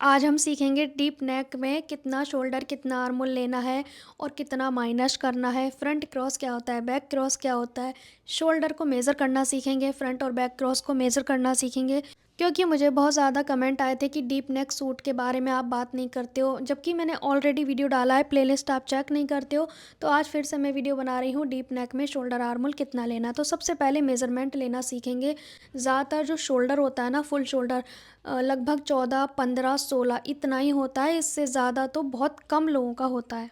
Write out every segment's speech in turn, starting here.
आज हम सीखेंगे डीप नेक में कितना शोल्डर कितना आर्मोल लेना है और कितना माइनस करना है। फ्रंट क्रॉस क्या होता है, बैक क्रॉस क्या होता है। शोल्डर को मेज़र करना सीखेंगे, फ्रंट और बैक क्रॉस को मेज़र करना सीखेंगे। क्योंकि मुझे बहुत ज़्यादा कमेंट आए थे कि डीप नेक सूट के बारे में आप बात नहीं करते हो, जबकि मैंने ऑलरेडी वीडियो डाला है, प्लेलिस्ट आप चेक नहीं करते हो। तो आज फिर से मैं वीडियो बना रही हूँ डीप नेक में शोल्डर आर्मोल कितना लेना है। तो सबसे पहले मेज़रमेंट लेना सीखेंगे। ज़्यादातर जो शोल्डर होता है ना, फुल शोल्डर लगभग 14, 15, 16 इतना ही होता है। इससे ज़्यादा तो बहुत कम लोगों का होता है।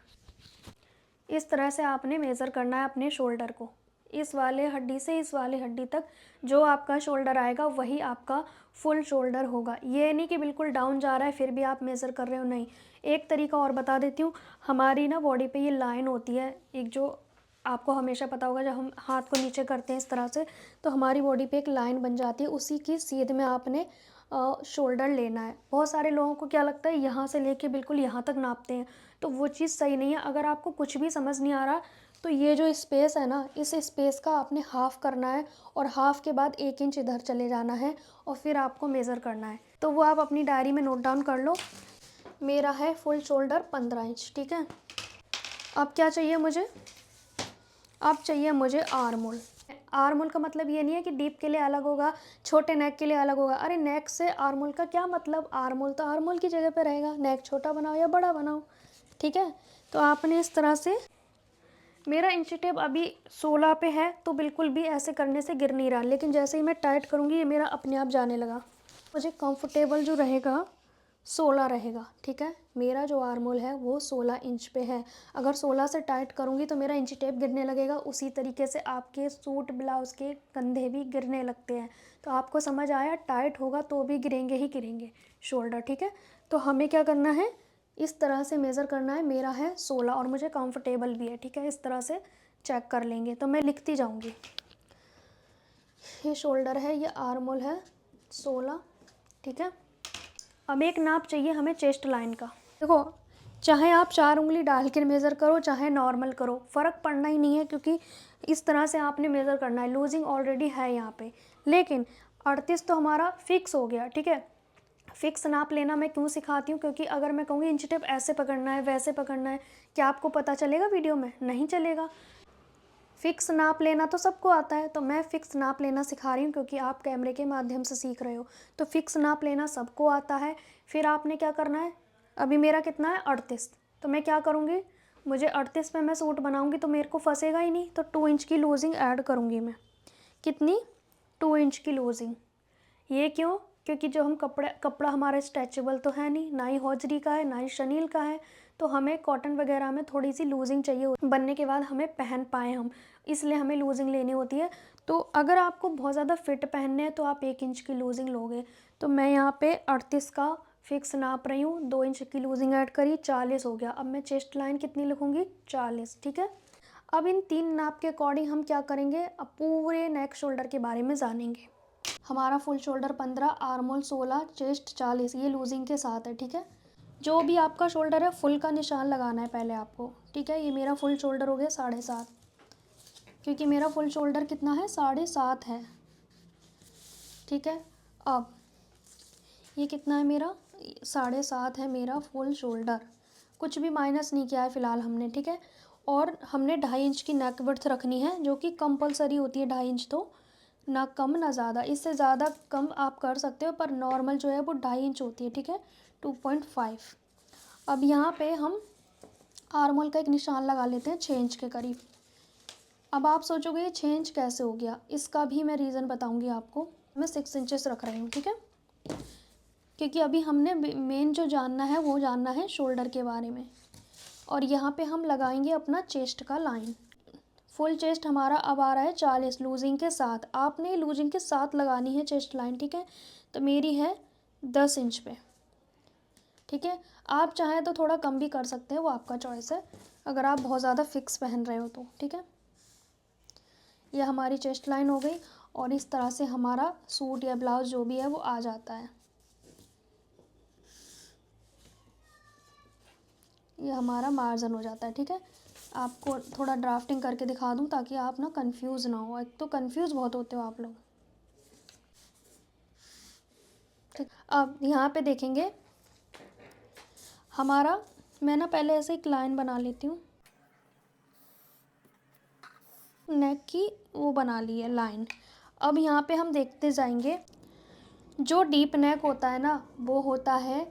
इस तरह से आपने मेज़र करना है अपने शोल्डर को। इस वाले हड्डी से इस वाली हड्डी तक जो आपका शोल्डर आएगा वही आपका फुल शोल्डर होगा। ये नहीं कि बिल्कुल डाउन जा रहा है फिर भी आप मेज़र कर रहे हो, नहीं। एक तरीका और बता देती हूँ। हमारी ना बॉडी पे ये लाइन होती है एक, जो आपको हमेशा पता होगा, जब हम हाथ को नीचे करते हैं इस तरह से तो हमारी बॉडी पे एक लाइन बन जाती है। उसी की सीध में आपने शोल्डर लेना है। बहुत सारे लोगों को क्या लगता है यहाँ से लेके बिल्कुल यहाँ तक नापते हैं, तो वो चीज़ सही नहीं है। अगर आपको कुछ भी समझ नहीं आ रहा तो ये जो स्पेस है ना, इस स्पेस का आपने हाफ़ करना है और हाफ़ के बाद 1 इंच इधर चले जाना है और फिर आपको मेज़र करना है। तो वो आप अपनी डायरी में नोट डाउन कर लो। मेरा है फुल शोल्डर 15 इंच, ठीक है। अब क्या चाहिए मुझे, अब चाहिए मुझे आर्मोल। आर्मोल का मतलब ये नहीं है कि डीप के लिए अलग होगा, छोटे नेक के लिए अलग होगा। अरे नेक से आर्मोल का क्या मतलब, आर्मोल तो आर्मोल की जगह पे रहेगा। नेक छोटा बनाओ या बड़ा बनाओ, ठीक है। तो आपने इस तरह से, मेरा इंची टेप अभी 16 पे है तो बिल्कुल भी ऐसे करने से गिर नहीं रहा, लेकिन जैसे ही मैं टाइट करूँगी ये मेरा अपने आप जाने लगा। मुझे कंफर्टेबल जो रहेगा 16 रहेगा, ठीक है। मेरा जो आर्मोल है वो 16 इंच पे है। अगर 16 से टाइट करूँगी तो मेरा इंची टेप गिरने लगेगा। उसी तरीके से आपके सूट ब्लाउज़ के कंधे भी गिरने लगते हैं। तो आपको समझ आया, टाइट होगा तो भी गिरेंगे ही गिरेंगे शोल्डर, ठीक है। तो हमें क्या करना है, इस तरह से मेज़र करना है। मेरा है 16 और मुझे कंफर्टेबल भी है, ठीक है। इस तरह से चेक कर लेंगे। तो मैं लिखती जाऊँगी, ये शोल्डर है, ये आर्मोल है 16, ठीक है। अब एक नाप चाहिए हमें चेस्ट लाइन का। देखो, चाहे आप 4 उंगली डाल के मेज़र करो चाहे नॉर्मल करो, फ़र्क पड़ना ही नहीं है, क्योंकि इस तरह से आपने मेज़र करना है। लूजिंग ऑलरेडी है यहाँ पे, लेकिन 38 तो हमारा फिक्स हो गया, ठीक है। फिक्स नाप लेना मैं क्यों सिखाती हूँ, क्योंकि अगर मैं कहूँगी इंची टेप ऐसे पकड़ना है वैसे पकड़ना है, क्या आपको पता चलेगा वीडियो में? नहीं चलेगा। फ़िक्स नाप लेना तो सबको आता है, तो मैं फ़िक्स नाप लेना सिखा रही हूँ क्योंकि आप कैमरे के माध्यम से सीख रहे हो। तो फ़िक्स नाप लेना सबको आता है। फिर आपने क्या करना है, अभी मेरा कितना है 38, तो मैं क्या करूँगी, मुझे 38 में मैं सूट बनाऊँगी तो मेरे को फंसेगा ही नहीं, तो 2 इंच की लूजिंग ऐड करूँगी मैं। कितनी, 2 इंच की लूजिंग। ये क्यों, क्योंकि जो हम कपड़ा हमारा स्ट्रेचेबल तो है नहीं, ना ही हौजरी का है ना ही शनील का है, तो हमें कॉटन वगैरह में थोड़ी सी लूजिंग चाहिए बनने के बाद हमें पहन पाए हम, इसलिए हमें लूजिंग लेनी होती है। तो अगर आपको बहुत ज़्यादा फिट पहनने हैं तो आप 1 इंच की लूजिंग लोगे। तो मैं यहाँ पे 38 का फिक्स नाप रही हूँ, 2 इंच की लूजिंग ऐड करी, 40 हो गया। अब मैं चेस्ट लाइन कितनी लिखूँगी, 40, ठीक है। अब इन 3 नाप के अकॉर्डिंग हम क्या करेंगे, अब पूरे नेक शोल्डर के बारे में जानेंगे। हमारा फुल शोल्डर 15, आर्मोल 16, चेस्ट 40, ये लूजिंग के साथ है, ठीक है। जो भी आपका शोल्डर है फुल का निशान लगाना है पहले आपको, ठीक है। ये मेरा फुल शोल्डर हो गया 7.5, क्योंकि मेरा फुल शोल्डर कितना है, 7.5 है, ठीक है। अब ये कितना है मेरा, 7.5 है मेरा फुल शोल्डर। कुछ भी माइनस नहीं किया है फ़िलहाल हमने, ठीक है। और हमने 2.5 इंच की नेक विड्थ रखनी है, जो कि कंपलसरी होती है। 2.5 इंच तो ना कम ना ज़्यादा, इससे ज़्यादा कम आप कर सकते हो, पर नॉर्मल जो है वो 2.5 इंच होती है, ठीक है, 2.5। अब यहाँ पे हम आर्मोल का एक निशान लगा लेते हैं 6 इंच के करीब। अब आप सोचोगे ये 6 इंच कैसे हो गया, इसका भी मैं रीज़न बताऊँगी आपको। मैं 6 इंचेस रख रही हूँ, ठीक है, क्योंकि अभी हमने मेन जो जानना है वो जानना है शोल्डर के बारे में। और यहाँ पे हम लगाएंगे अपना चेस्ट का लाइन। फुल चेस्ट हमारा अब आ रहा है 40 लूजिंग के साथ। आपने लूजिंग के साथ लगानी है चेस्ट लाइन, ठीक है। तो मेरी है 10 इंच पे, ठीक है। आप चाहें तो थोड़ा कम भी कर सकते हैं, वो आपका चॉइस है, अगर आप बहुत ज़्यादा फिक्स पहन रहे हो तो, ठीक है। ये हमारी चेस्ट लाइन हो गई और इस तरह से हमारा सूट या ब्लाउज जो भी है वो आ जाता है। ये हमारा मार्जिन हो जाता है, ठीक है। आपको थोड़ा ड्राफ्टिंग करके दिखा दूँ ताकि आप ना कंफ्यूज ना हो, एक तो कंफ्यूज बहुत होते हो आप लोग, ठीक। अब यहाँ पे देखेंगे हमारा, मैं ना पहले ऐसे एक लाइन बना लेती हूँ, नेक की वो बना ली है लाइन। अब यहाँ पे हम देखते जाएंगे, जो डीप नेक होता है ना वो होता है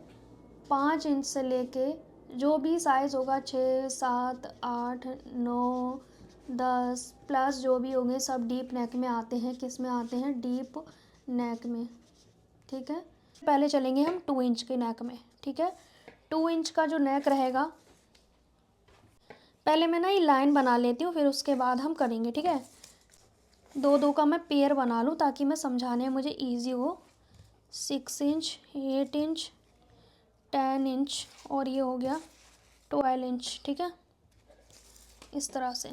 5 इंच से लेके जो भी साइज़ होगा 6, 7, 8, 9, 10 प्लस जो भी होंगे सब डीप नेक में आते हैं। किस में आते हैं? डीप नेक में। ठीक है, पहले चलेंगे हम 2 इंच के नेक में। ठीक है, 2 इंच का जो नेक रहेगा, पहले मैं ना ये लाइन बना लेती हूँ, फिर उसके बाद हम करेंगे। ठीक है, 2-2 का मैं पेयर बना लूँ ताकि मैं समझाने में मुझे ईजी हो। 6 इंच, 8 इंच, 10 इंच और ये हो गया 12 इंच। ठीक है, इस तरह से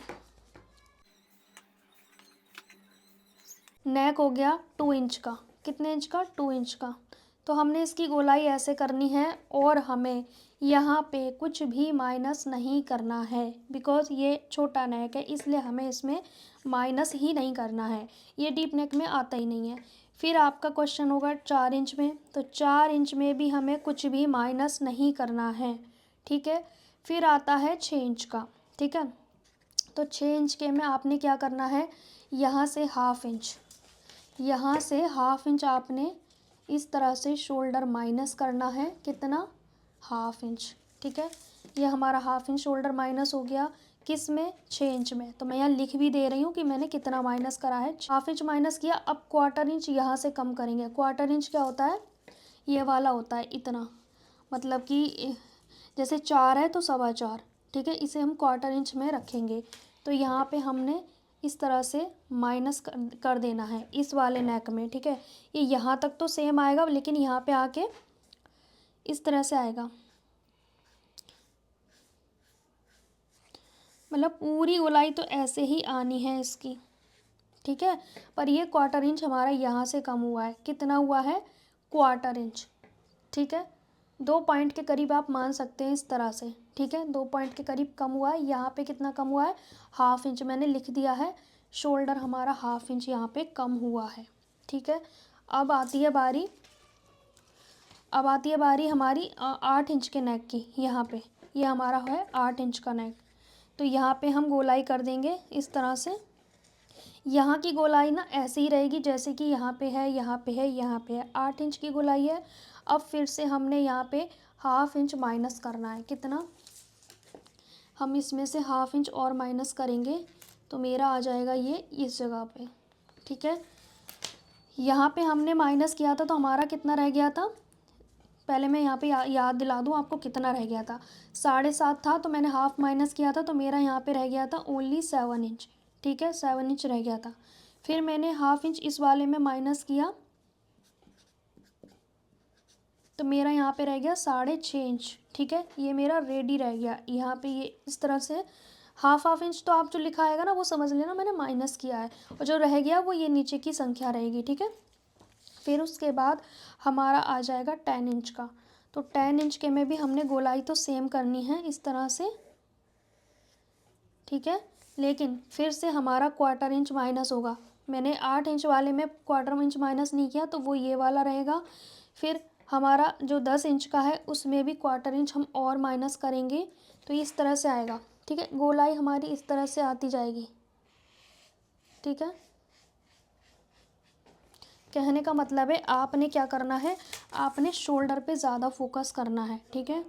नेक हो गया 2 इंच का। कितने इंच का? 2 इंच का। तो हमने इसकी गोलाई ऐसे करनी है और हमें यहाँ पे कुछ भी माइनस नहीं करना है, बिकॉज़ ये छोटा नेक है इसलिए हमें इसमें माइनस ही नहीं करना है, ये डीप नेक में आता ही नहीं है। फिर आपका क्वेश्चन होगा 4 इंच में, तो 4 इंच में भी हमें कुछ भी माइनस नहीं करना है। ठीक है, फिर आता है 6 इंच का। ठीक है, तो 6 इंच के में आपने क्या करना है, यहाँ से हाफ इंच, यहाँ से हाफ इंच आपने इस तरह से शोल्डर माइनस करना है। कितना? Half inch. ठीक है, ये हमारा हाफ इंच शोल्डर माइनस हो गया। किस में? 6 इंच में। तो मैं यहाँ लिख भी दे रही हूँ कि मैंने कितना माइनस करा है। हाफ इंच माइनस किया। अब क्वार्टर इंच यहाँ से कम करेंगे। क्वार्टर इंच क्या होता है? ये वाला होता है इतना, मतलब कि जैसे 4 है तो 4.25। ठीक है, इसे हम क्वार्टर इंच में रखेंगे। तो यहाँ पे हमने इस तरह से माइनस कर देना है इस वाले नेक में। ठीक है, ये यहाँ तक तो सेम आएगा लेकिन यहाँ पे आके इस तरह से आएगा, मतलब पूरी गोलाई तो ऐसे ही आनी है इसकी। ठीक है, पर ये क्वार्टर इंच हमारा यहाँ से कम हुआ है। कितना हुआ है? Quarter inch. ठीक है, 2 पॉइंट के करीब आप मान सकते हैं इस तरह से। ठीक है, 2 पॉइंट के करीब कम हुआ है। यहाँ पे कितना कम हुआ है? हाफ इंच मैंने लिख दिया है। शोल्डर हमारा हाफ इंच यहाँ पे कम हुआ है। ठीक है, अब आती है बारी, हमारी 8 इंच के नेक की। यहाँ पे ये हमारा है 8 इंच का नेक। तो यहाँ पे हम गोलाई कर देंगे इस तरह से। यहाँ की गोलाई ना ऐसे ही रहेगी जैसे कि यहाँ पे है, यहाँ पे है, यहाँ पे है। 8 इंच की गोलाई है। अब फिर से हमने यहाँ पे हाफ इंच माइनस करना है। कितना? हम इसमें से हाफ इंच और माइनस करेंगे तो मेरा आ जाएगा ये इस जगह पे। ठीक है, यहाँ पे हमने माइनस किया था तो हमारा कितना रह गया था? पहले मैं यहाँ पे याद दिला दूँ आपको कितना रह गया था। 7.5 था तो मैंने हाफ माइनस किया था तो मेरा यहाँ पे रह गया था ओनली 7 इंच। ठीक है, 7 इंच रह गया था। फिर मैंने हाफ इंच इस वाले में माइनस किया तो मेरा यहाँ पे रह गया 6.5 इंच। ठीक है, ये मेरा रेडी रह गया। यहाँ पे ये इस तरह से हाफ इंच तो आप जो लिखा आएगा ना वो समझ लेना मैंने माइनस किया है, और जो रह गया वो ये नीचे की संख्या रहेगी। ठीक है, फिर उसके बाद हमारा आ जाएगा 10 इंच का। तो 10 इंच के में भी हमने गोलाई तो सेम करनी है इस तरह से। ठीक है, लेकिन फिर से हमारा क्वार्टर इंच माइनस होगा। मैंने 8 इंच वाले में क्वार्टर इंच माइनस नहीं किया तो वो ये वाला रहेगा। फिर हमारा जो 10 इंच का है उसमें भी क्वार्टर इंच हम और माइनस करेंगे तो इस तरह से आएगा। ठीक है, गोलाई हमारी इस तरह से आती जाएगी। ठीक है, कहने का मतलब है आपने क्या करना है, आपने शोल्डर पे ज़्यादा फोकस करना है। ठीक है,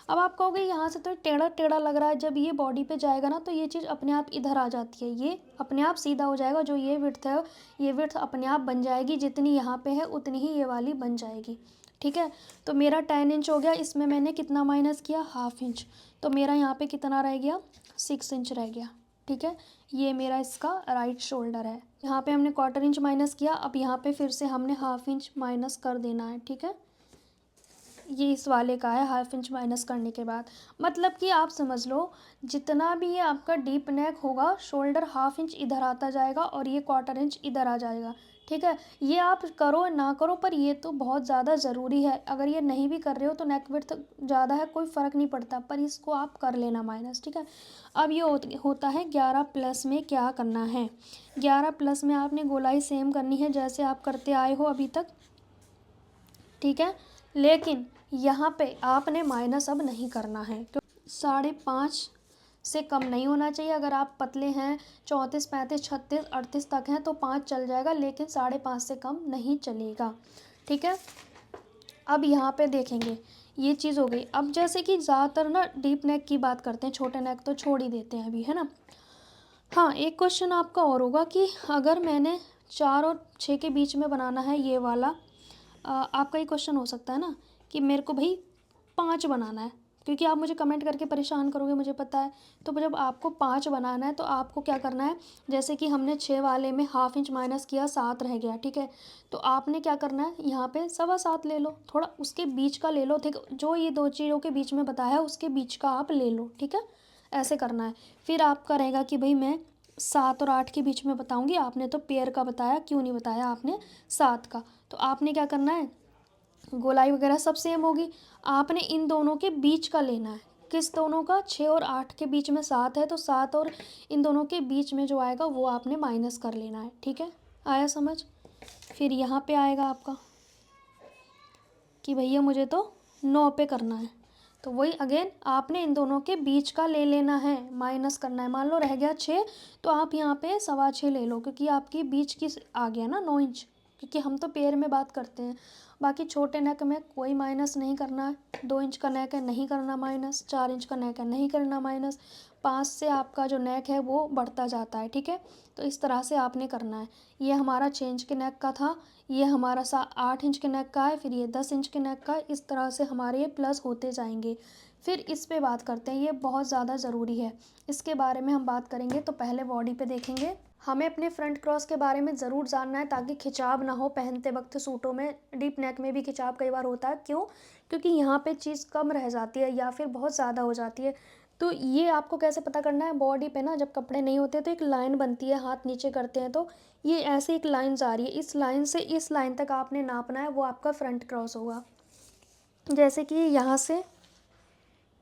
अब आप कहोगे यहाँ से तो टेढ़ा टेढ़ा लग रहा है, जब ये बॉडी पे जाएगा ना तो ये चीज़ अपने आप इधर आ जाती है, ये अपने आप सीधा हो जाएगा। जो ये विड्थ है ये विड्थ अपने आप बन जाएगी, जितनी यहाँ पे है उतनी ही ये वाली बन जाएगी। ठीक है, तो मेरा 10 इंच हो गया, इसमें मैंने कितना माइनस किया? Half inch. तो मेरा यहाँ पे कितना रह गया? 6 इंच रह गया। ठीक है, ये मेरा इसका राइट शोल्डर है। यहाँ पे हमने क्वार्टर इंच माइनस किया, अब यहाँ पे फिर से हमने हाफ इंच माइनस कर देना है। ठीक है, ये इस वाले का है हाफ इंच माइनस करने के बाद। मतलब कि आप समझ लो जितना भी ये आपका डीप नेक होगा शोल्डर हाफ इंच इधर आता जाएगा और ये क्वार्टर इंच इधर आ जाएगा। ठीक है, ये आप करो ना करो पर ये तो बहुत ज़्यादा ज़रूरी है। अगर ये नहीं भी कर रहे हो तो नेक विड्थ ज़्यादा है कोई फ़र्क नहीं पड़ता, पर इसको आप कर लेना माइनस। ठीक है, अब ये होता है 11 प्लस में क्या करना है। 11 प्लस में आपने गोलाई सेम करनी है जैसे आप करते आए हो अभी तक। ठीक है, लेकिन यहाँ पे आपने माइनस अब नहीं करना है, तो 5.5 से कम नहीं होना चाहिए। अगर आप पतले हैं 34, 35, 36, 38 तक हैं तो 5 चल जाएगा, लेकिन 5.5 से कम नहीं चलेगा। ठीक है, अब यहाँ पे देखेंगे ये चीज़ हो गई। अब जैसे कि ज़्यादातर ना डीप नेक की बात करते हैं, छोटे नेक तो छोड़ ही देते हैं अभी, है ना। हाँ, एक क्वेश्चन आपका और होगा कि अगर मैंने 4 और 6 के बीच में बनाना है ये वाला, आपका ये क्वेश्चन हो सकता है ना कि मेरे को भाई 5 बनाना है, क्योंकि आप मुझे कमेंट करके परेशान करोगे मुझे पता है। तो जब आपको 5 बनाना है तो आपको क्या करना है, जैसे कि हमने 6 वाले में ½ इंच माइनस किया, 7 रह गया, ठीक है। तो आपने क्या करना है, यहाँ पे 7.25 ले लो, थोड़ा उसके बीच का ले लो, ठीक, जो ये दो चीज़ों के बीच में बताया है उसके बीच का आप ले लो, ठीक है। ऐसे करना है। फिर आपका रहेगा कि भाई मैं 7 और 8 के बीच में बताऊंगी, आपने तो पेयर का बताया, क्यों नहीं बताया आपने 7 का। तो आपने क्या करना है, गोलाई वगैरह सब सेम होगी, आपने इन दोनों के बीच का लेना है। किस दोनों का, 6 और 8 के बीच में 7 है, तो 7 और इन दोनों के बीच में जो आएगा वो आपने माइनस कर लेना है, ठीक है। आया समझ। फिर यहाँ पे आएगा आपका कि भैया मुझे तो 9 पे करना है, तो वही अगेन आपने इन दोनों के बीच का ले लेना है, माइनस करना है। मान लो रह गया 6, तो आप यहाँ पे 6.25 ले लो, क्योंकि आपकी बीच की आ गया ना 9 इंच, क्योंकि हम तो पेयर में बात करते हैं। बाकी छोटे नेक में कोई माइनस नहीं करना है। 2 इंच का नेक है नहीं करना माइनस, 4 इंच का नेक है नहीं करना माइनस, 5 से आपका जो नेक है वो बढ़ता जाता है, ठीक है। तो इस तरह से आपने करना है। ये हमारा 6 इंच के नेक का था, ये हमारा 8 इंच के नेक का है, फिर ये 10 इंच के नेक का है। इस तरह से हमारे ये प्लस होते जाएंगे। फिर इस पे बात करते हैं, ये बहुत ज़्यादा ज़रूरी है, इसके बारे में हम बात करेंगे। तो पहले बॉडी पे देखेंगे। हमें अपने फ्रंट क्रॉस के बारे में ज़रूर जानना है, ताकि खिंचाव ना हो पहनते वक्त सूटों में। डीप नेक में भी खिंचाव कई बार होता है, क्यों, क्योंकि यहाँ पे चीज़ कम रह जाती है या फिर बहुत ज़्यादा हो जाती है। तो ये आपको कैसे पता करना है, बॉडी पे ना जब कपड़े नहीं होते तो एक लाइन बनती है, हाथ नीचे करते हैं तो ये ऐसे एक लाइन जा रही है, इस लाइन से इस लाइन तक आपने नापना है, वो आपका फ्रंट क्रॉस होगा। जैसे कि यहाँ से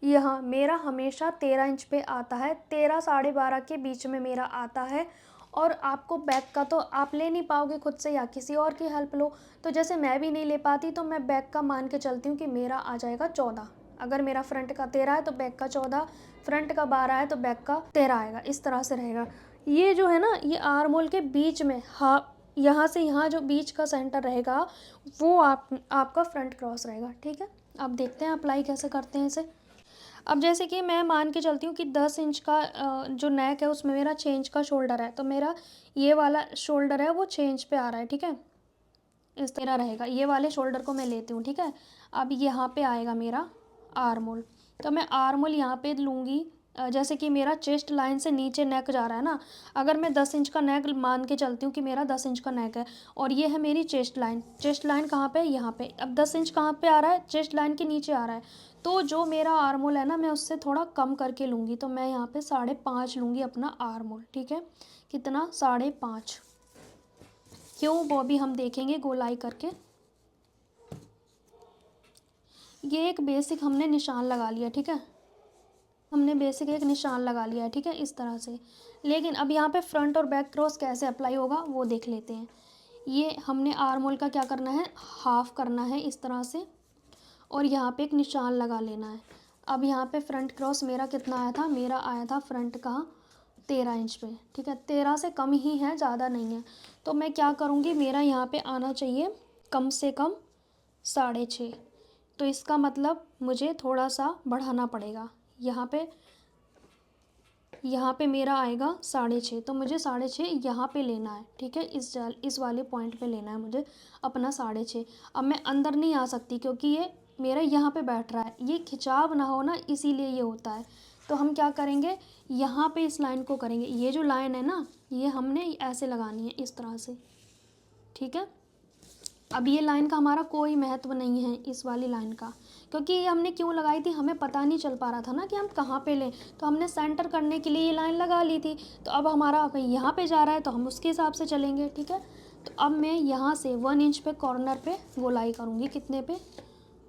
यहाँ मेरा हमेशा 13 इंच पे आता है, 13 12.5 के बीच में मेरा आता है। और आपको बैक का तो आप ले नहीं पाओगे खुद से, या किसी और की हेल्प लो। तो जैसे मैं भी नहीं ले पाती, तो मैं बैक का मान के चलती हूँ कि मेरा आ जाएगा 14। अगर मेरा फ्रंट का 13 है तो बैक का 14, फ्रंट का 12 है तो बैक का 13 आएगा। इस तरह से रहेगा। ये जो है ना, ये आर्म होल के बीच में, हाँ, यहाँ से यहाँ जो बीच का सेंटर रहेगा वो आपका फ्रंट क्रॉस रहेगा, ठीक है। अब देखते हैं अप्लाई कैसे करते हैं इसे। अब जैसे कि मैं मान के चलती हूँ कि 10 इंच का जो नेक है उसमें मेरा 6 इंच का शोल्डर है, तो मेरा ये वाला शोल्डर है वो 6 इंच पे आ रहा है, ठीक है। इस तरह रहेगा। ये वाले शोल्डर को मैं लेती हूँ, ठीक है। अब यहाँ पे आएगा मेरा आर्म होल, तो मैं आर्म होल यहाँ पे लूँगी। जैसे कि मेरा चेस्ट लाइन से नीचे नेक जा रहा है ना, अगर मैं 10 इंच का नेक मान के चलती हूँ कि मेरा 10 इंच का नेक है, और ये है मेरी चेस्ट लाइन। चेस्ट लाइन कहाँ पे है, यहाँ पे। अब 10 इंच कहाँ पे आ रहा है, चेस्ट लाइन के नीचे आ रहा है। तो जो मेरा आर्म होल है ना, मैं उससे थोड़ा कम करके लूँगी, तो मैं यहाँ पे 5.5 लूँगी अपना आर्म होल, ठीक है। कितना, 5.5। क्यों, वो भी हम देखेंगे गोलाई करके। ये एक बेसिक हमने निशान लगा लिया, ठीक है। हमने बेसिक एक निशान लगा लिया है, ठीक है, इस तरह से। लेकिन अब यहाँ पे फ्रंट और बैक क्रॉस कैसे अप्लाई होगा वो देख लेते हैं। ये हमने आर्म होल का क्या करना है, हाफ करना है इस तरह से, और यहाँ पे एक निशान लगा लेना है। अब यहाँ पे फ्रंट क्रॉस मेरा कितना आया था, मेरा आया था फ्रंट का 13 इंच पे, ठीक है। 13 से कम ही है, ज़्यादा नहीं है। तो मैं क्या करूँगी, मेरा यहाँ पे आना चाहिए कम से कम 6.5। तो इसका मतलब मुझे थोड़ा सा बढ़ाना पड़ेगा। यहाँ पे मेरा आएगा 6.5, तो मुझे 6.5 यहाँ पे लेना है, ठीक है। इस वाले पॉइंट पे लेना है मुझे अपना 6.5। अब मैं अंदर नहीं आ सकती, क्योंकि ये मेरा यहाँ पे बैठ रहा है, ये खिंचाव ना हो ना, इसीलिए ये होता है। तो हम क्या करेंगे, यहाँ पे इस लाइन को करेंगे। ये जो लाइन है ना, ये हमने ऐसे लगानी है इस तरह से, ठीक है। अब ये लाइन का हमारा कोई महत्व नहीं है, इस वाली लाइन का, क्योंकि ये हमने क्यों लगाई थी, हमें पता नहीं चल पा रहा था ना कि हम कहाँ पे लें, तो हमने सेंटर करने के लिए ये लाइन लगा ली थी। तो अब हमारा यहाँ पे जा रहा है तो हम उसके हिसाब से चलेंगे, ठीक है। तो अब मैं यहाँ से 1 इंच पे कॉर्नर पे गोलाई करूँगी, कितने पे,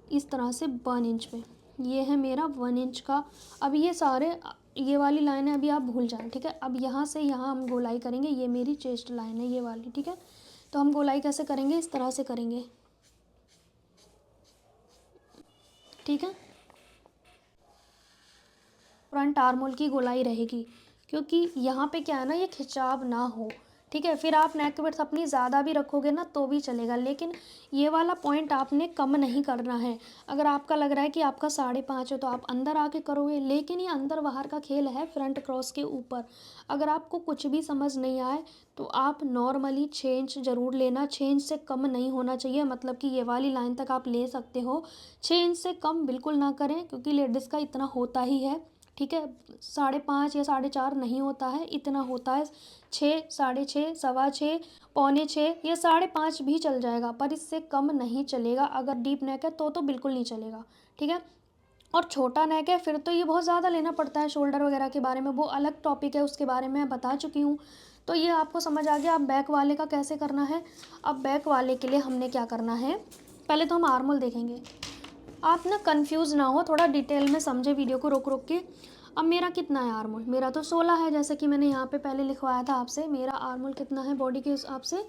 इस तरह से 1 इंच पे। ये है मेरा 1 इंच का। अब ये सारे, ये वाली लाइन है, अभी आप भूल जाएं, ठीक है। अब यहाँ से यहाँ हम गोलाई करेंगे, ये मेरी चेस्ट लाइन है ये वाली, ठीक है। तो हम गोलाई कैसे करेंगे, इस तरह से करेंगे। ठीक है। फ्रंट आर्मोल की गोलाई रहेगी, क्योंकि यहाँ पे क्या है ना, ये खिंचाव ना हो। ठीक है, फिर आप नेक विड्थ अपनी ज़्यादा भी रखोगे ना तो भी चलेगा, लेकिन ये वाला पॉइंट आपने कम नहीं करना है। अगर आपका लग रहा है कि आपका 5.5 है तो आप अंदर आके करोगे, लेकिन ये अंदर बाहर का खेल है फ्रंट क्रॉस के ऊपर। अगर आपको कुछ भी समझ नहीं आए तो आप नॉर्मली 6 इंच ज़रूर लेना, 6 इंच से कम नहीं होना चाहिए, मतलब कि ये वाली लाइन तक आप ले सकते हो, 6 इंच से कम बिल्कुल ना करें, क्योंकि लेडीज़ का इतना होता ही है। ठीक है, 5.5 या 4.5 नहीं होता है, इतना होता है। 6, 6.5, 6.25, 6.25 या 5.5 भी चल जाएगा, पर इससे कम नहीं चलेगा। अगर डीप नेक है तो बिल्कुल नहीं चलेगा। ठीक है, और छोटा नेक है फिर तो ये बहुत ज़्यादा लेना पड़ता है। शोल्डर वगैरह के बारे में वो अलग टॉपिक है, उसके बारे में मैं बता चुकी हूँ। तो ये आपको समझ आ गया। अब बैक वाले का कैसे करना है। अब बैक वाले के लिए हमने क्या करना है, पहले तो हम आर्मोल देखेंगे। आप ना कंफ्यूज ना हो, थोड़ा डिटेल में समझे वीडियो को रोक रोक के। अब मेरा कितना है आर्मोल, मेरा तो 16 है, जैसे कि मैंने यहाँ पे पहले लिखवाया था आपसे। मेरा आर्मोल कितना है बॉडी के हिसाब से,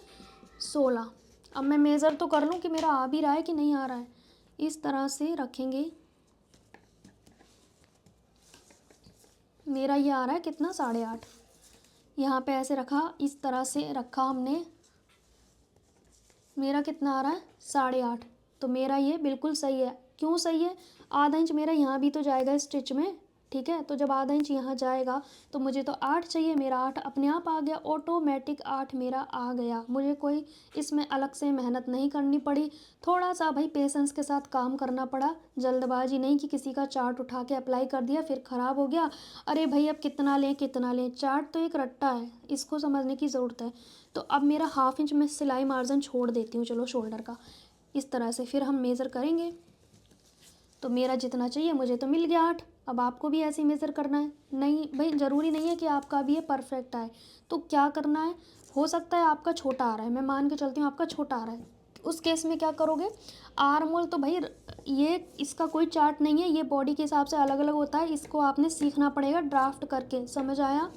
16। अब मैं मेज़र तो कर लूँ कि मेरा आ भी रहा है कि नहीं आ रहा है। इस तरह से रखेंगे, मेरा ये आ रहा है कितना, 8.5। यहाँ पे ऐसे रखा, इस तरह से रखा हमने, मेरा कितना आ रहा है, 8.5। तो मेरा ये बिल्कुल सही है। क्यों सही है, आधा इंच मेरा यहाँ भी तो जाएगा स्टिच में। ठीक है, तो जब आधा इंच यहाँ जाएगा तो मुझे तो 8 चाहिए, मेरा 8 अपने आप आ गया, ऑटोमेटिक 8 मेरा आ गया। मुझे कोई इसमें अलग से मेहनत नहीं करनी पड़ी। थोड़ा सा भाई पेशेंस के साथ काम करना पड़ा, जल्दबाजी नहीं कि किसी का चार्ट उठा के अप्लाई कर दिया फिर ख़राब हो गया, अरे भाई अब कितना लें कितना लें। चार्ट तो एक रट्टा है, इसको समझने की ज़रूरत है। तो अब मेरा 1/2 इंच में सिलाई मार्जिन छोड़ देती हूँ, चलो शोल्डर का, इस तरह से। फिर हम मेज़र करेंगे, तो मेरा जितना चाहिए मुझे तो मिल गया 8। अब आपको भी ऐसे ही मेज़र करना है। नहीं भाई, ज़रूरी नहीं है कि आपका भी ये परफेक्ट आए। तो क्या करना है, हो सकता है आपका छोटा आ रहा है, मैं मान के चलती हूँ आपका छोटा आ रहा है, उस केस में क्या करोगे, आर्मोल तो भाई ये इसका कोई चार्ट नहीं है, ये बॉडी के हिसाब से अलग अलग होता है। इसको आपने सीखना पड़ेगा ड्राफ्ट करके, समझ आया।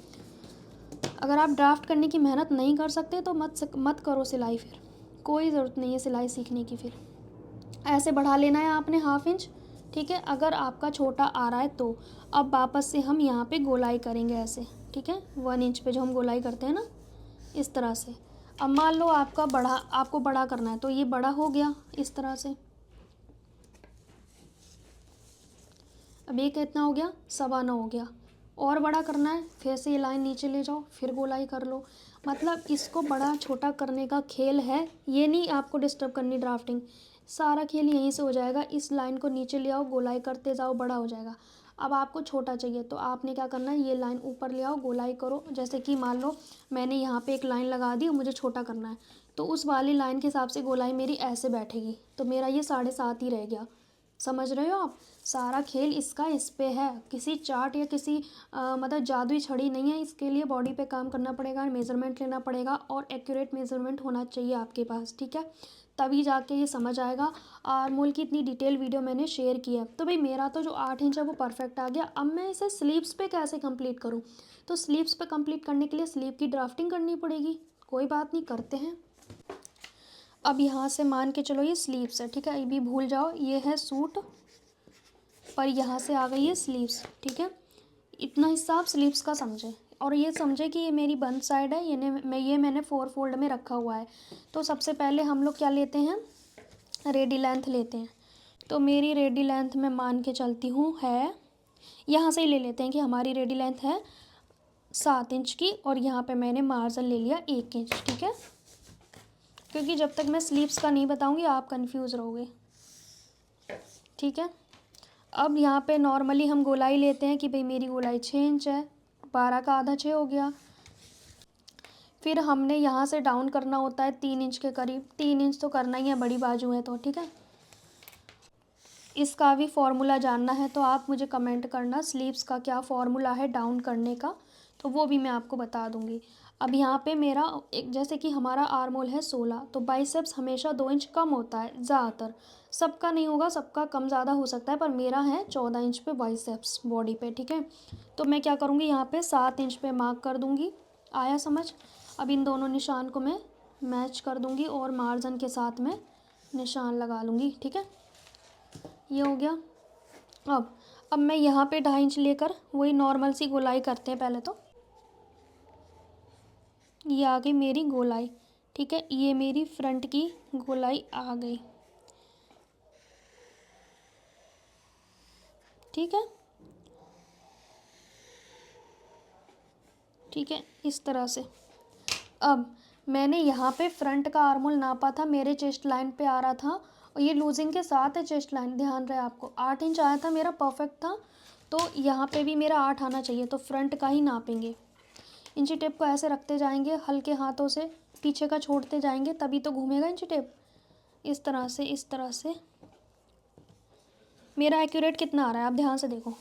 अगर आप ड्राफ्ट करने की मेहनत नहीं कर सकते तो मत करो सिलाई, फिर कोई ज़रूरत नहीं है सिलाई सीखने की। फिर ऐसे बढ़ा लेना है आपने 1/2 इंच। ठीक है, अगर आपका छोटा आ रहा है तो अब वापस से हम यहाँ पे गोलाई करेंगे ऐसे। ठीक है, 1 इंच पे जो हम गोलाई करते हैं ना, इस तरह से। अब मान लो आपको बड़ा करना है तो ये बड़ा हो गया इस तरह से। अब ये कितना हो गया, 9.25 हो गया। और बड़ा करना है, फिर से ये लाइन नीचे ले जाओ, फिर गोलाई कर लो। मतलब इसको बड़ा छोटा करने का खेल है, ये नहीं आपको डिस्टर्ब करनी ड्राफ्टिंग, सारा खेल यहीं से हो जाएगा। इस लाइन को नीचे ले आओ, गोलाई करते जाओ, बड़ा हो जाएगा। अब आपको छोटा चाहिए तो आपने क्या करना है, ये लाइन ऊपर ले आओ, गोलाई करो। जैसे कि मान लो मैंने यहाँ पे एक लाइन लगा दी और मुझे छोटा करना है, तो उस वाली लाइन के हिसाब से गोलाई मेरी ऐसे बैठेगी, तो मेरा ये 7.5 ही रह गया। समझ रहे हो आप, सारा खेल इसका इस पे है। किसी चार्ट या किसी मतलब जादुई छड़ी नहीं है, इसके लिए बॉडी पे काम करना पड़ेगा, मेज़रमेंट लेना पड़ेगा, और एक्यूरेट मेज़रमेंट होना चाहिए आपके पास। ठीक है, तभी जाके ये समझ आएगा। आर्मोल की इतनी डिटेल वीडियो मैंने शेयर की है। तो भाई मेरा तो जो 8 इंच है वो परफेक्ट आ गया। अब मैं इसे स्लीव्स पे कैसे कंप्लीट करूँ, तो स्लीव्स पे कंप्लीट करने के लिए स्लीव की ड्राफ्टिंग करनी पड़ेगी। कोई बात नहीं, करते हैं। अब यहाँ से मान के चलो ये स्लीव्स है। ठीक है, ये भी भूल जाओ, ये है सूट, पर यहाँ से आ गई है स्लीव्स। ठीक है, इतना हिस्सा आप स्लीव्स का समझें, और ये समझे कि ये मेरी बंद साइड है, ये मैंने 4 फोल्ड में रखा हुआ है। तो सबसे पहले हम लोग क्या लेते हैं, रेडी लेंथ लेते हैं। तो मेरी रेडी लेंथ मैं मान के चलती हूँ है, यहाँ से ही ले लेते हैं कि हमारी रेडी लेंथ है 7 इंच की, और यहाँ पे मैंने मार्जिन ले लिया 1 इंच। ठीक है, क्योंकि जब तक मैं स्लीव्स का नहीं बताऊँगी आप कंफ्यूज रहोगे। ठीक है, अब यहाँ पे नॉर्मली हम गोलाई लेते हैं कि भाई मेरी गोलाई 6 इंच है, 12 का आधा 6 हो गया। फिर हमने यहाँ से डाउन करना होता है 3 इंच के करीब, 3 इंच तो करना ही है, बड़ी बाजू है तो। ठीक है, इसका भी फॉर्मूला जानना है तो आप मुझे कमेंट करना, स्लीव्स का क्या फॉर्मूला है डाउन करने का, तो वो भी मैं आपको बता दूंगी। अब यहाँ पे मेरा एक, जैसे कि हमारा आर्मोल है 16, तो बाइसेप्स हमेशा 2 इंच कम होता है ज़्यादातर, सबका नहीं होगा, सबका कम ज़्यादा हो सकता है, पर मेरा है 14 इंच पे बाइसेप्स बॉडी पे। ठीक है, तो मैं क्या करूँगी, यहाँ पे 7 इंच पे मार्क कर दूँगी। आया समझ। अब इन दोनों निशान को मैं मैच कर दूँगी और मार्जिन के साथ में निशान लगा लूँगी। ठीक है, ये हो गया। अब मैं यहाँ पे 2.5 इंच लेकर वही नॉर्मल सी गोलाई करते हैं पहले तो। ये आ गई मेरी गोलाई, ठीक है, ये मेरी फ्रंट की गोलाई आ गई, ठीक है, ठीक है, इस तरह से। अब मैंने यहाँ पे फ्रंट का आर्म होल नापा था, मेरे चेस्ट लाइन पे आ रहा था, और ये लूजिंग के साथ है चेस्ट लाइन, ध्यान रहे आपको 8 इंच आया था मेरा, परफेक्ट था। तो यहाँ पे भी मेरा 8 आना चाहिए, तो फ्रंट का ही नापेंगे। इंची टेप को ऐसे रखते जाएंगे, हल्के हाथों से पीछे का छोड़ते जाएंगे, तभी तो घूमेगा इंची टेप। इस तरह से, इस तरह से। मेरा एक्यूरेट कितना आ रहा है आप ध्यान से देखो,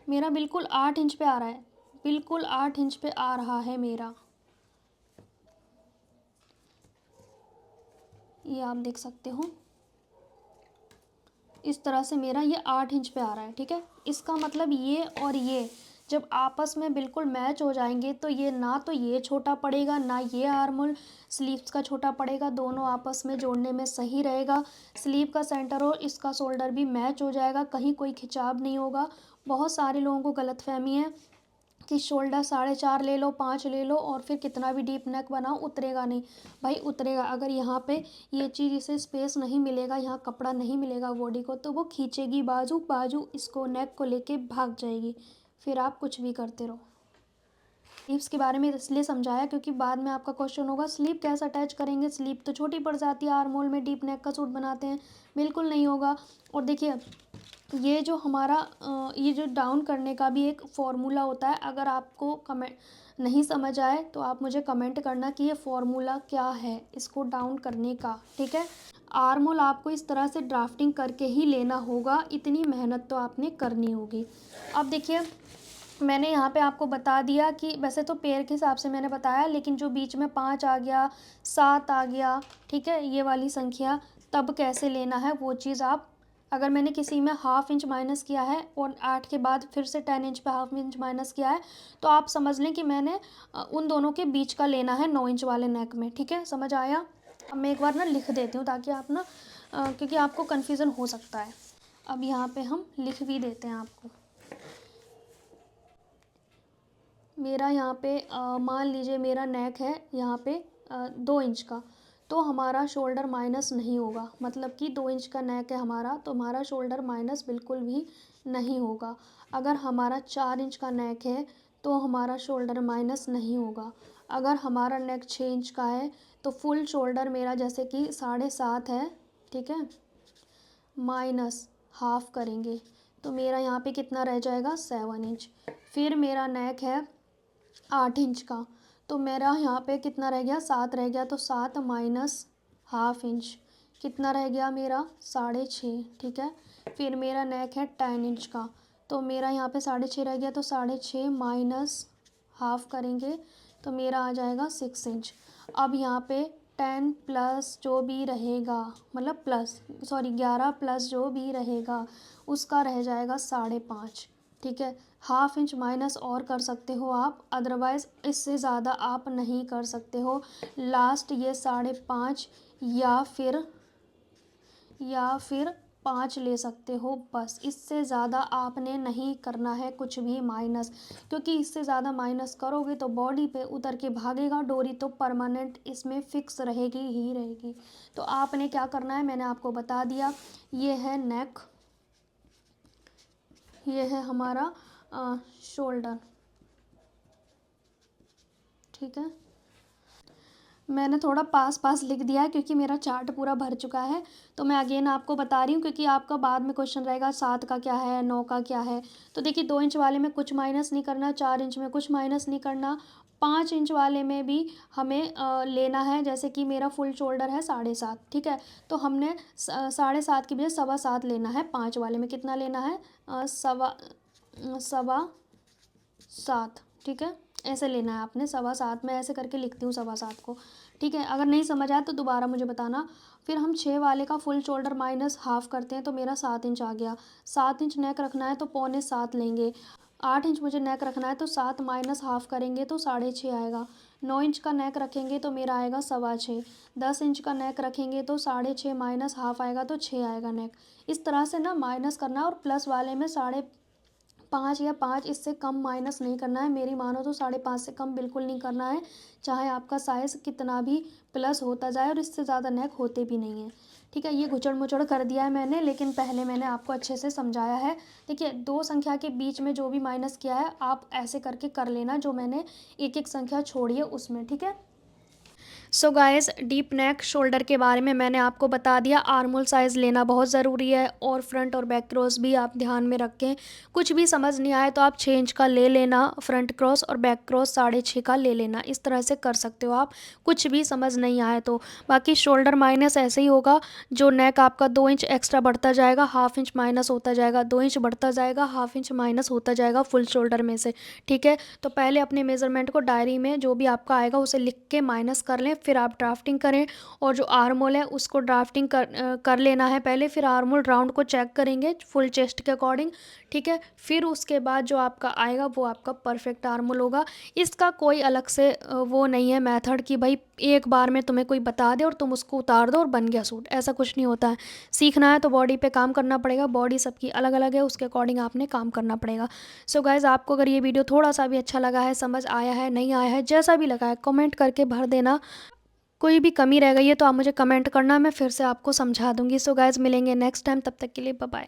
मेरा बिल्कुल 8 इंच पे आ रहा है, बिल्कुल 8 इंच पे आ रहा है मेरा, ये आप देख सकते हो। इस तरह से मेरा ये 8 इंच पे आ रहा है, ठीक है। इसका मतलब ये और ये जब आपस में बिल्कुल मैच हो जाएंगे तो ये ना तो ये छोटा पड़ेगा ना ये आर्म होल स्लीव्स का छोटा पड़ेगा, दोनों आपस में जोड़ने में सही रहेगा। स्लीव का सेंटर और इसका शोल्डर भी मैच हो जाएगा, कहीं कोई खिंचाव नहीं होगा। बहुत सारे लोगों को गलतफहमी है कि शोल्डर 4.5 ले लो, 5 ले लो और फिर कितना भी डीप नेक बनाओ उतरेगा नहीं। भाई उतरेगा, अगर यहाँ पे ये चीज़ इसे स्पेस नहीं मिलेगा, यहाँ कपड़ा नहीं मिलेगा बॉडी को, तो वो खींचेगी बाजू, बाजू इसको नेक को लेके भाग जाएगी, फिर आप कुछ भी करते रहो। स्लीव्स के बारे में इसलिए समझाया क्योंकि बाद में आपका क्वेश्चन होगा स्लीव कैसे अटैच करेंगे, स्लीव तो छोटी पड़ जाती है आर्म होल में, डीप नेक का सूट बनाते हैं, बिल्कुल नहीं होगा। और देखिए ये जो हमारा ये जो डाउन करने का भी एक फॉर्मूला होता है, अगर आपको कमेंट नहीं समझ आए तो आप मुझे कमेंट करना कि ये फॉर्मूला क्या है इसको डाउन करने का, ठीक है। आर्म होल आपको इस तरह से ड्राफ्टिंग करके ही लेना होगा, इतनी मेहनत तो आपने करनी होगी। अब देखिए मैंने यहाँ पे आपको बता दिया कि वैसे तो पेयर के हिसाब से मैंने बताया, लेकिन जो बीच में 5 आ गया, 7 आ गया, ठीक है, ये वाली संख्या तब कैसे लेना है वो चीज़ आप, अगर मैंने किसी में 1/2 इंच माइनस किया है और 8 के बाद फिर से 10 इंच पे 1/2 इंच माइनस किया है, तो आप समझ लें कि मैंने उन दोनों के बीच का लेना है 9 इंच वाले नेक में, ठीक है, समझ आया। अब मैं एक बार ना लिख देती हूँ ताकि आप ना क्योंकि आपको कन्फ्यूज़न हो सकता है। अब यहाँ पे हम लिख भी देते हैं आपको। मेरा यहाँ पे मान लीजिए मेरा नेक है यहाँ पे 2 इंच का, तो हमारा शोल्डर माइनस नहीं होगा, मतलब कि 2 इंच का नेक है हमारा, तो हमारा शोल्डर माइनस बिल्कुल भी नहीं होगा। अगर हमारा 4 इंच का नेक है तो हमारा शोल्डर माइनस नहीं होगा। अगर हमारा नेक 6 इंच का है तो फुल शोल्डर मेरा जैसे कि 7.5 है, ठीक है, माइनस हाफ करेंगे तो मेरा यहाँ पे कितना रह जाएगा 7 इंच। फिर मेरा नेक है 8 इंच का, तो मेरा यहाँ पे कितना रह गया 7 रह गया, तो 7 माइनस हाफ इंच कितना रह गया मेरा 6.5, ठीक है। फिर मेरा नेक है 10 इंच का, तो मेरा यहाँ पे 6.5 रह गया, तो 6.5 माइनस हाफ करेंगे तो मेरा आ जाएगा 6 इंच। अब यहाँ पे 10 प्लस जो भी रहेगा, मतलब प्लस सॉरी 11 प्लस जो भी रहेगा उसका रह जाएगा 5.5, ठीक है। 1/2 इंच माइनस और कर सकते हो आप, अदरवाइज़ इससे ज़्यादा आप नहीं कर सकते हो। लास्ट ये 5.5 या फिर 5 ले सकते हो, बस इससे ज़्यादा आपने नहीं करना है कुछ भी माइनस, क्योंकि इससे ज़्यादा माइनस करोगे तो बॉडी पे उतर के भागेगा, डोरी तो परमानेंट इसमें फिक्स रहेगी ही रहेगी। तो आपने क्या करना है मैंने आपको बता दिया, ये है नेक, ये है हमारा शोल्डर, ठीक है। मैंने थोड़ा पास पास लिख दिया है क्योंकि मेरा चार्ट पूरा भर चुका है, तो मैं अगेन आपको बता रही हूँ क्योंकि आपका बाद में क्वेश्चन रहेगा 7 का क्या है, 9 का क्या है। तो देखिए 2 इंच वाले में कुछ माइनस नहीं करना, 4 इंच में कुछ माइनस नहीं करना, 5 इंच वाले में भी हमें लेना है, जैसे कि मेरा फुल शोल्डर है 7.5, ठीक है, तो हमने 7.5 की बजाय 7.25 लेना है। 5 वाले में कितना लेना है 7.25, ठीक है। ऐसे लेना है आपने 7.25, मैं ऐसे करके लिखती हूँ 7.25 को, ठीक है। अगर नहीं समझ आया तो दोबारा मुझे बताना। फिर हम 6 वाले का फुल शोल्डर माइनस हाफ करते हैं तो मेरा 7 इंच आ गया। 7 इंच नेक रखना है तो 6.25 लेंगे। 8 इंच मुझे नेक रखना है तो 7 माइनस हाफ करेंगे तो 6.5 आएगा। 9 इंच का नेक रखेंगे तो मेरा आएगा 6.25। 10 इंच का नेक रखेंगे तो 6.5 माइनस हाफ आएगा तो 6 आएगा नेक। इस तरह से ना माइनस करना है, और प्लस वाले में 5.5 या 5 इससे कम माइनस नहीं करना है। मेरी मानो तो 5.5 से कम बिल्कुल नहीं करना है, चाहे आपका साइज़ कितना भी प्लस होता जाए, और इससे ज़्यादा नेक होते भी नहीं हैं, ठीक है। ये घुचड़ मुचड़ कर दिया है मैंने, लेकिन पहले मैंने आपको अच्छे से समझाया है। देखिए 2 संख्या के बीच में जो भी माइनस किया है आप ऐसे करके कर लेना, जो मैंने एक एक संख्या छोड़ी है उसमें, ठीक है। So guys, deep neck shoulder के बारे में मैंने आपको बता दिया। आर्मोल साइज़ लेना बहुत ज़रूरी है, और फ्रंट और बैक क्रॉस भी आप ध्यान में रखें। कुछ भी समझ नहीं आए तो आप 6 इंच का ले लेना फ्रंट क्रॉस, और बैक क्रॉस 6.5 का ले लेना। इस तरह से कर सकते हो आप, कुछ भी समझ नहीं आए तो। बाकी शोल्डर माइनस ऐसे ही होगा, जो नेक आपका 2 इंच एक्स्ट्रा बढ़ता जाएगा, हाफ इंच माइनस होता जाएगा, 2 इंच बढ़ता जाएगा, हाफ इंच माइनस होता जाएगा फुल शोल्डर में से, ठीक है। तो पहले अपने मेज़रमेंट को डायरी में जो भी आपका आएगा उसे लिख के माइनस कर लें, फिर आप ड्राफ्टिंग करें। और जो आर्म होल है उसको ड्राफ्टिंग कर लेना है पहले, फिर आर्म होल राउंड को चेक करेंगे फुल चेस्ट के अकॉर्डिंग, ठीक है। फिर उसके बाद जो आपका आएगा वो आपका परफेक्ट आर्म होल होगा। इसका कोई अलग से वो नहीं है मेथड कि भाई एक बार में तुम्हें कोई बता दे और तुम उसको उतार दो और बन गया सूट, ऐसा कुछ नहीं होता है। सीखना है तो बॉडी पे काम करना पड़ेगा, बॉडी सबकी अलग अलग है, उसके अकॉर्डिंग आपने काम करना पड़ेगा। सो गाइज़, आपको अगर ये वीडियो थोड़ा सा भी अच्छा लगा है, समझ आया है, नहीं आया है, जैसा भी लगा है कमेंट करके भर देना। कोई भी कमी रह गई है तो आप मुझे कमेंट करना, मैं फिर से आपको समझा दूंगी। सो गाइज़, मिलेंगे नेक्स्ट टाइम, तब तक के लिए बाय बाय।